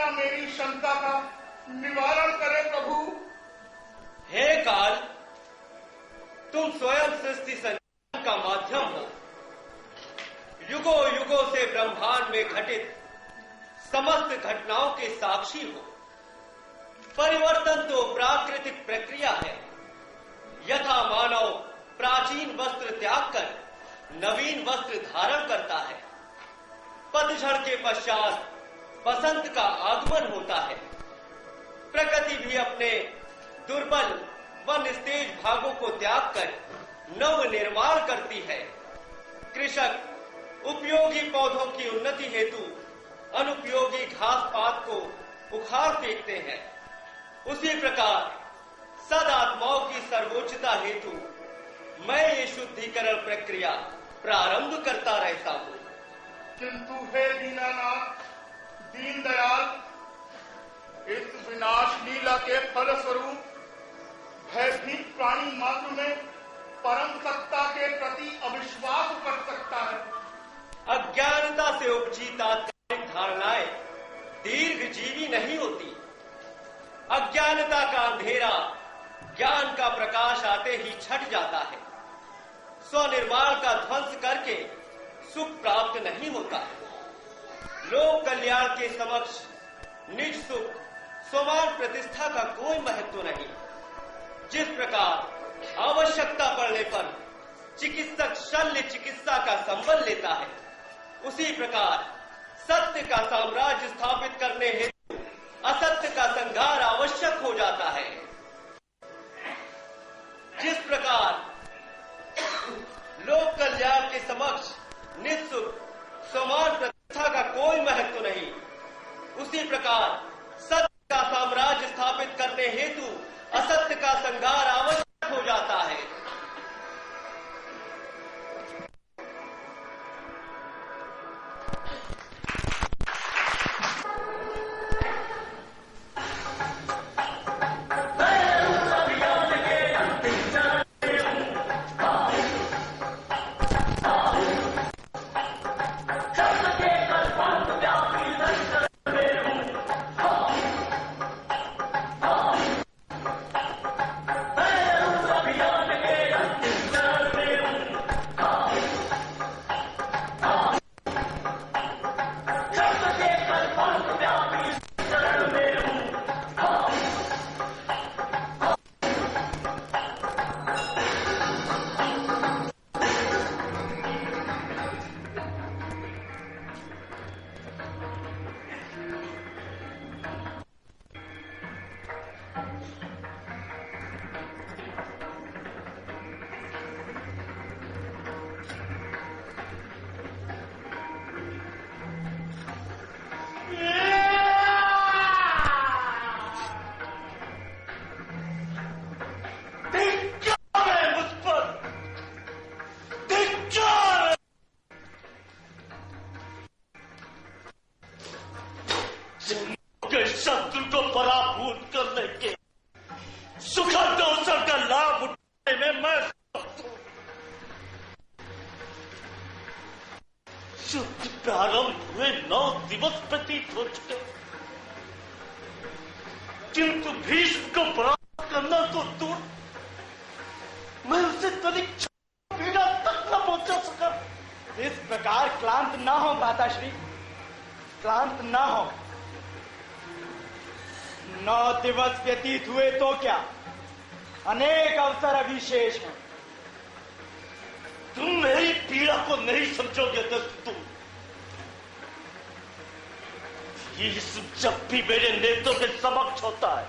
कृपया मेरी शंका का निवारण करें प्रभु। हे काल, तुम स्वयं सृष्टि संचालन का माध्यम हो। युगों युगों से ब्रह्मांड में घटित समस्त घटनाओं के साक्षी हो। परिवर्तन तो प्राकृतिक प्रक्रिया है। यथा मानव प्राचीन वस्त्र त्याग कर नवीन वस्त्र धारण करता है, पतझड़ के पश्चात बसंत का आगमन होता है। प्रकृति भी अपने दुर्बल व निस्तेज भागों को त्याग कर नव निर्माण करती है। कृषक उपयोगी पौधों की उन्नति हेतु अनुपयोगी घास पात को उखाड़ फेंकते हैं। उसी प्रकार सदात्माओं की सर्वोच्चता हेतु मैं ये शुद्धिकरण प्रक्रिया प्रारंभ करता रहता हूँ। किंतु हे दीनानाथ, दीनदयाल, इस विनाश लीला के फल स्वरूप भयभीत प्राणी मात्र में परम सत्ता के प्रति अविश्वास कर सकता है। अज्ञानता से उपजी तात्कालिक धारणाएं दीर्घजीवी नहीं होती। अज्ञानता का अंधेरा ज्ञान का प्रकाश आते ही छट जाता है। स्वनिर्माण का ध्वंस करके सुख प्राप्त नहीं होता है। लोक कल्याण के समक्ष निज सुख स्वमान प्रतिष्ठा का कोई महत्व नहीं। जिस प्रकार आवश्यकता पड़ने पर चिकित्सक शल्य चिकित्सा का संबल लेता है, उसी प्रकार सत्य का साम्राज्य स्थापित करने हेतु असत्य का संहार आवश्यक हो जाता है। जिस प्रकार लोक कल्याण के समक्ष निःसुख समान प्रतिष्ठा का कोई महत्व नहीं, उसी प्रकार सत्य का साम्राज्य स्थापित करने हेतु असत्य का संहार आवश्यक हो जाता है। शत्रु को पराभूत करने के सुखद अवसर का लाभ उठाने में मैं युद्ध प्रारंभ हुए 9 दिवस प्रतीत हो चुके, किंतु भीष्म को परास्त करना तो दूर, मैं उसे तनिक पीड़ा तक न पहुंचा सका। इस प्रकार क्लांत ना हो माताश्री, क्लांत ना हो। 9 दिवस व्यतीत हुए तो क्या, अनेक अवसर अभी शेष हैं। तुम मेरी पीड़ा को नहीं समझोगे तो तुम ये जब भी मेरे नेत्रों के समक्ष होता है,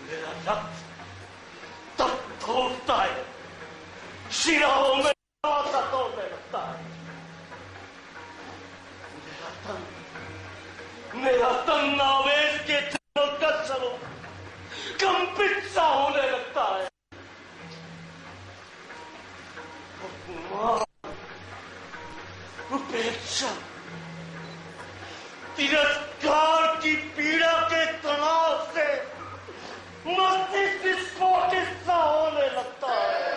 मेरा रक्त तब दौड़ता है, शिराओं में दौड़ने लगता है। मेरा तन आवेश के कंपित सा होने लगता है। उपेक्षा, तिरस्कार की पीड़ा के तनाव से मस्तिष्क विस्फोटित सा होने लगता है।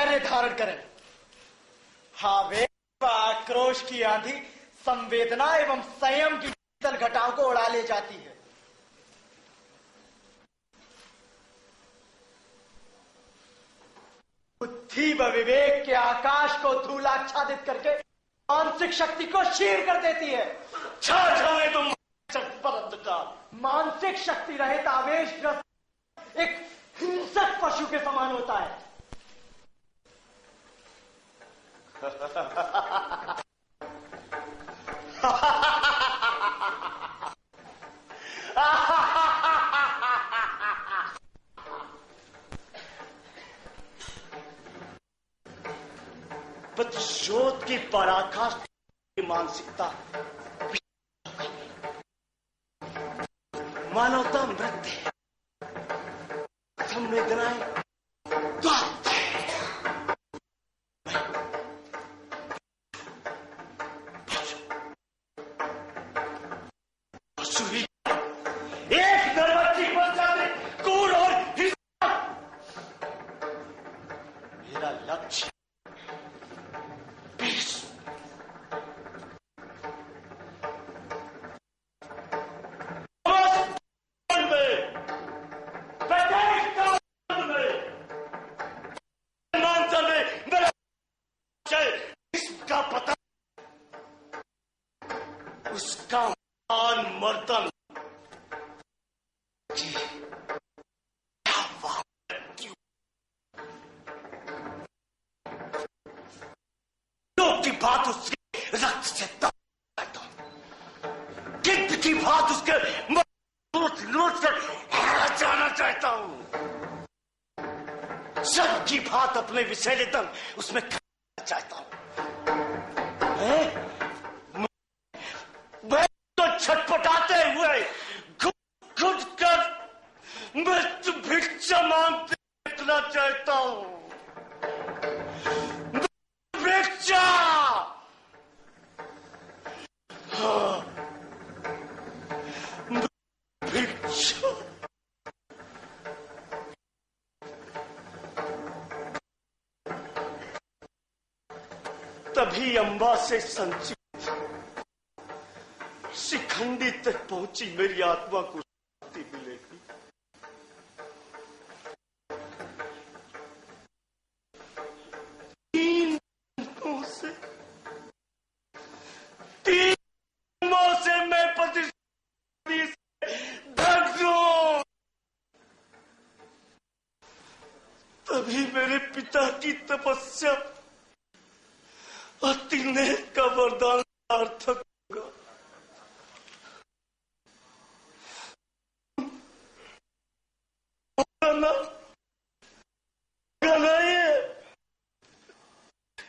धैर्य धारण करें। आवेश व आक्रोश की आंधी संवेदना एवं संयम की शीतल घटाओं को उड़ा ले जाती है। बुद्धि व विवेक के आकाश को धूलाच्छादित करके मानसिक शक्ति को क्षीण कर देती है। छा जाए तुम का मानसिक शक्ति रहित आवेशग्रस्त एक हिंसक पशु के समान होता है। प्रतिशोध की पराकाष्ठा की मानसिकता, मानवता मृत है, संवेदनाएं द्वात है। एक दरवाजी पर जाने कूड़ और हिंसा मेरा लक्ष्य उसका मान मर्दन की बात उसके रक्त से चाहता हूं, गिद्ध की बात उसके नोट कर जाना चाहता हूं, सबकी बात अपने विषैलेतन उसमें करना चाहता हूं। मैं तो छटपटाते हुए खुद कर मृत्यु भिक्षा मांगते देखना चाहता हूं। भिक्षा भिक्षा तभी अंबा से संचित शिखंडी तक पहुंची मेरी आत्मा को शांति मिलेगी। तीन मुंह से मैं प्रतिस्पर्धी से ढक दूं, तभी मेरे पिता की तपस्या अतिनेक का वरदान सार्थक होगा।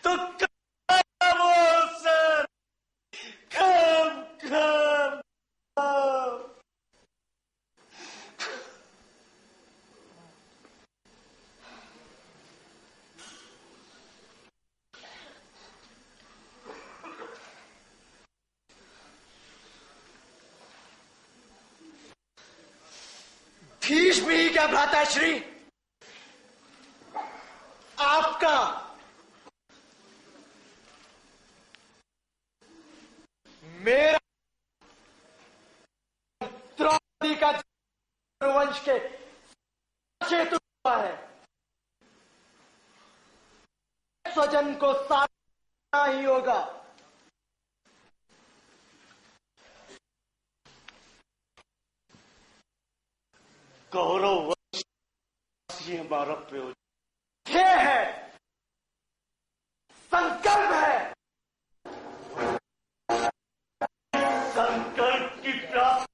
तो वो सर कब भीष्म ही क्या भ्राता श्री, आपका मेरा द्रौपदी का वंश के चेतु हुआ है। स्वजन को साधना ही होगा। कौरव वंश हमारा प्रयोजन है, संकल्प है। संकल्प की प्राप्ति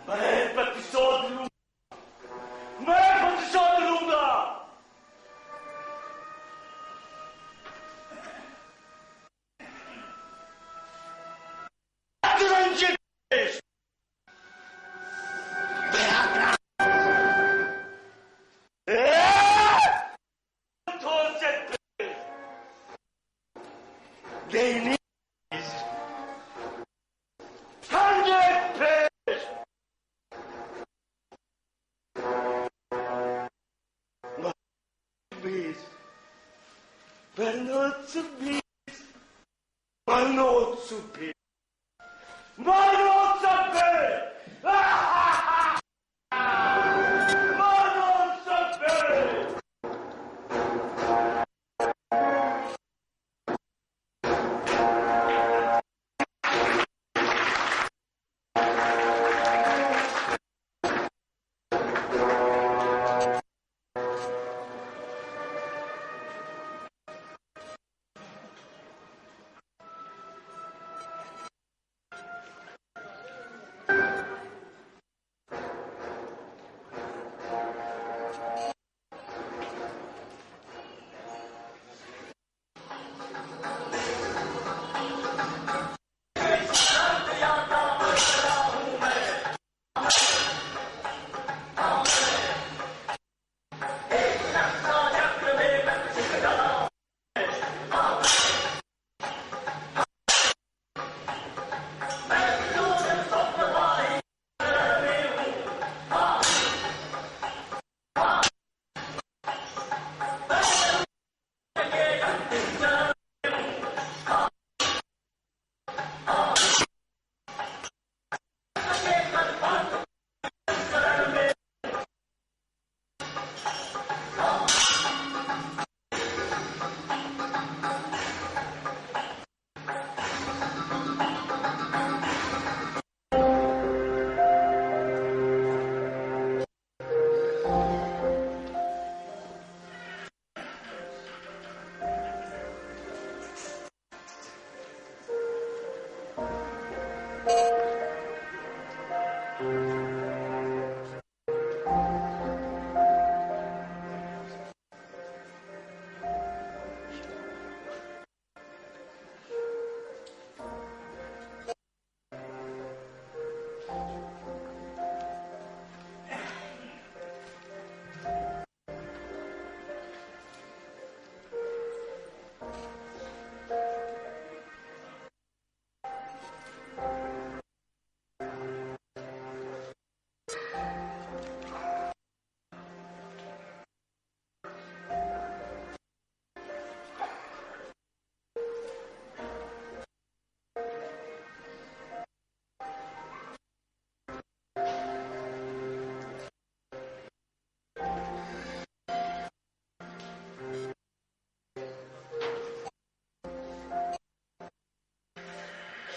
मैं प्रतिशोध लूंगा, मैं प्रतिशोध लूंगा। Ranjit Manootsu beast! Manootsu beast! Manootsu beast! Manootsu beast!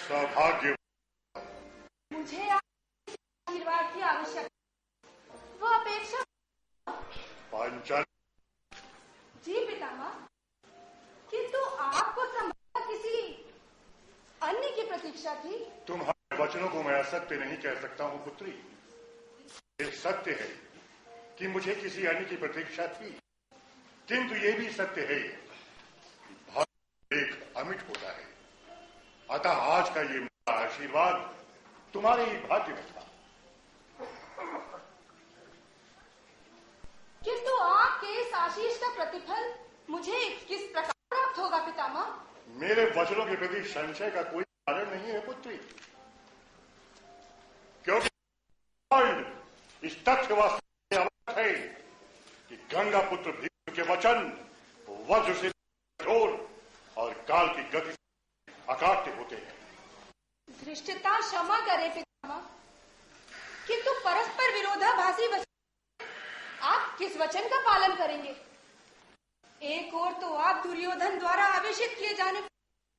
सौभाग्य मुझे आशीर्वाद की आवश्यकता, वो अपेक्षा। पांचाल जी पितामह, किंतु आपको संभवतः किसी अन्य की प्रतीक्षा थी। तुम्हारे वचनों को मैं असत्य नहीं कह सकता हूँ पुत्री। ये सत्य है कि मुझे किसी अन्य की प्रतीक्षा थी, किंतु ये भी सत्य है कि भाग्य एक अमिट होता है। अतः आज का ये मेरा आशीर्वाद तुम्हारे ही भाग्य में था। किंतु आपके इस आशीष का प्रतिफल मुझे किस प्रकार प्राप्त होगा पितामह? मेरे वचनों के प्रति संशय का कोई कारण नहीं है पुत्री, क्योंकि इस तथ्य वास्तव अवगत है कि गंगा पुत्र भीष्म के वचन वज्र से कठोर और काल की गति से अकाट्य होते हैं। धृष्टता क्षमा करे पितामह, किंतु परस्पर विरोधाभासी वचन, आप किस वचन का पालन करेंगे? एक ओर तो आप दुर्योधन द्वारा आवेशित किए जाने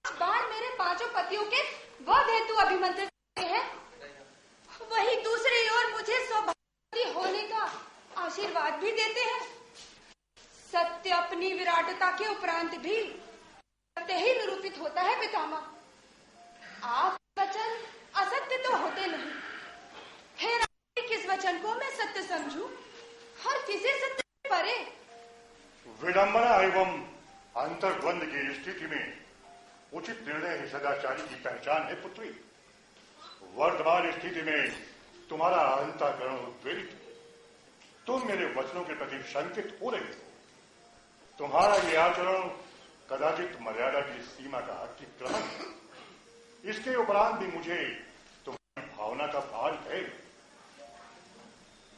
बाण मेरे पांचों पतियों के वध हेतु अभिमंत्रित करते हैं, वही दूसरी ओर मुझे सौभाग्यवती होने का आशीर्वाद भी देते हैं। सत्य अपनी विराटता के उपरांत भी सत्य ही निरूपित होता है पितामह। आप वचन असत्य तो होते नहीं, फिर किस वचन को मैं सत्य समझूं और किसे सत्य से परे? विडंबना एवं अंतर्द्वंद की स्थिति में उचित निर्णय ही सदाचारी की पहचान है पुत्री। वर्तमान स्थिति में तुम्हारा अंतःकरण उत्प्रेरित है, तुम मेरे वचनों के प्रति शंकित हो रहे हो। तुम्हारा यह आचरण कदाचित मर्यादा की सीमा का अतिक्रमण है। इसके उपरांत भी मुझे तुम्हारी भावना का भार है।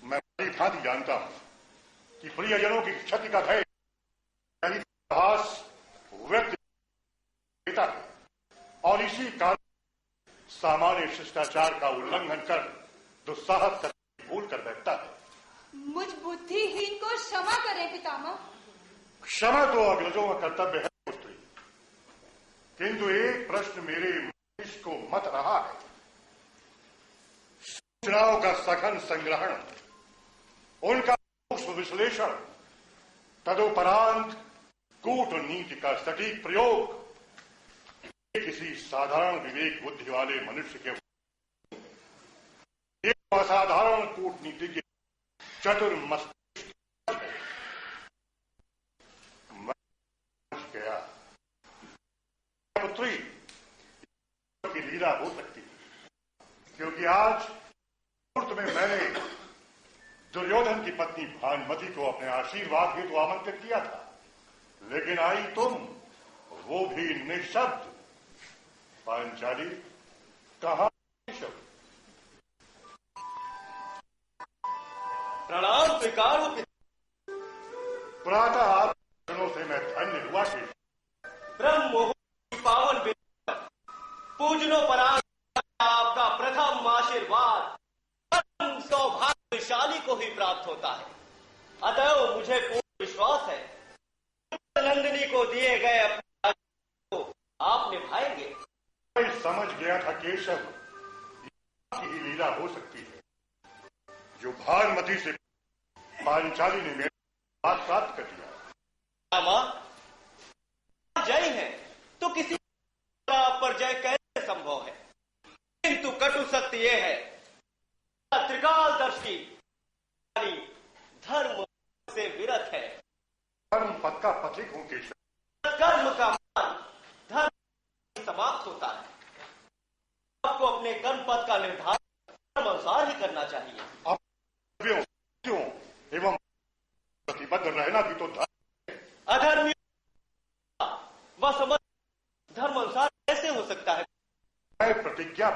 मैं बड़ी भांति जानता हूं कि प्रियजनों की क्षति का भय, आभास सामान्य शिष्टाचार का उल्लंघन कर दुस्साहस कर भूल कर बैठता है। मुझ बुद्धिहीन को क्षमा करें पितामह। क्षमा तो अग्रजों का कर्तव्य है पुत्री, किंतु एक प्रश्न मेरे मस्तिष्क को मत रहा है। सूचनाओं का सघन संग्रहण, उनका सूक्ष्म विश्लेषण, तदुपरांत कूटनीति का सटीक प्रयोग, किसी साधारण विवेक बुद्धि वाले मनुष्य के एक असाधारण कूटनीति के चतुर मस्तिष्क गया। पुत्री की लीला हो सकती है, क्योंकि आज मुहूर्त में मैंने दुर्योधन की पत्नी भानुमति को अपने आशीर्वाद हेतु आमंत्रित किया था, लेकिन आई तुम, वो भी निशब्द। पांचाली कहां निशब्द? प्रणाम स्वीकार हो। प्रातः आप दिनों से मैं धन्य हुआ कि ब्रह्म मुहूर्त की पावन बेला, पूजनों पर आपका प्रथम आशीर्वाद सौभाग्यशाली को ही प्राप्त होता है। अतएव मुझे पूर्ण विश्वास है नंदिनी को दिए गए अपने को आप निभाएंगे। मैं समझ गया था केशव की ही लीला हो सकती है, जो भानुमति से पांचाली ने मेरा हाथ प्राप्त कर दिया। मां जय है तो किसी पर जय कैसे संभव है? किंतु कटु सत्य यह है, त्रिकालदर्शी धर्म से विरत है। धर्म पद का पथिक हूं केशव। कर्म का मान धर्म समाप्त होता है। आपको अपने कर्म पद का निर्धारण अनुसार ही करना चाहिए।